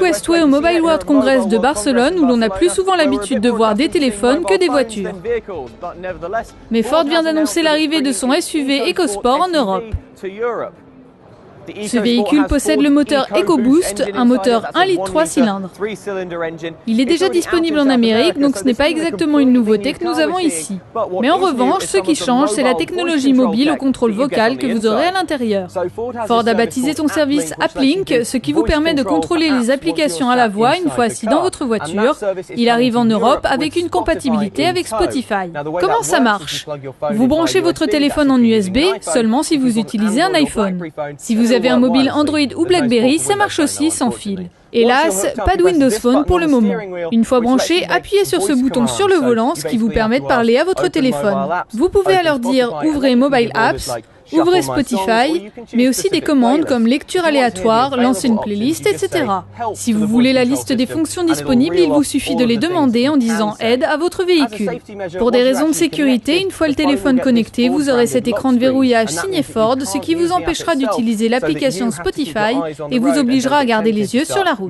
Questway au Mobile World Congress de Barcelone où l'on a plus souvent l'habitude de voir des téléphones que des voitures. Mais Ford vient d'annoncer l'arrivée de son SUV EcoSport en Europe. Ce véhicule possède le moteur EcoBoost, un moteur 1,3 litre. Il est déjà disponible en Amérique, donc ce n'est pas exactement une nouveauté que nous avons ici. Mais en revanche, ce qui change, c'est la technologie mobile au contrôle vocal que vous aurez à l'intérieur. Ford a baptisé son service AppLink, ce qui vous permet de contrôler les applications à la voix une fois assis dans votre voiture. Il arrive en Europe avec une compatibilité avec Spotify. Comment ça marche? Vous branchez votre téléphone en USB seulement si vous utilisez un iPhone. Si vous avez un mobile Android ou BlackBerry, ça marche aussi sans fil. Hélas, pas de Windows Phone pour le moment. Une fois branché, appuyez sur ce bouton sur le volant, ce qui vous permet de parler à votre téléphone. Vous pouvez alors dire « Ouvrez Mobile Apps », ouvrez Spotify, mais aussi des commandes comme lecture aléatoire, lancer une playlist, etc. Si vous voulez la liste des fonctions disponibles, il vous suffit de les demander en disant « Aide » à votre véhicule. Pour des raisons de sécurité, une fois le téléphone connecté, vous aurez cet écran de verrouillage signé Ford, ce qui vous empêchera d'utiliser l'application Spotify et vous obligera à garder les yeux sur la route.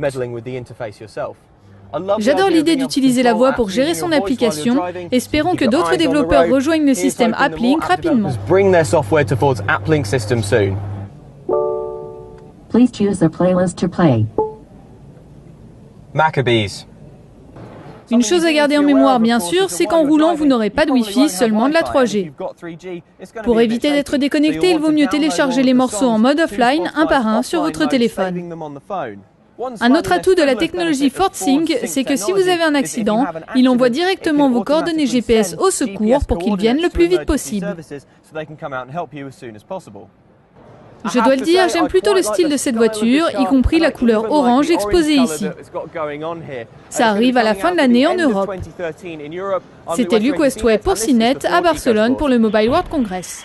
J'adore l'idée d'utiliser la voix pour gérer son application. Espérons que d'autres développeurs rejoignent le système AppLink rapidement. Please choose a playlist to play. Maccabees. Une chose à garder en mémoire, bien sûr, c'est qu'en roulant, vous n'aurez pas de Wi-Fi, seulement de la 3G. Pour éviter d'être déconnecté, il vaut mieux télécharger les morceaux en mode offline, un par un, sur votre téléphone. Un autre atout de la technologie FordSync, c'est que si vous avez un accident, il envoie directement vos coordonnées GPS au secours pour qu'ils viennent le plus vite possible. Je dois le dire, j'aime plutôt le style de cette voiture, y compris la couleur orange exposée ici. Ça arrive à la fin de l'année en Europe. C'était Luc Westway pour CNET à Barcelone pour le Mobile World Congress.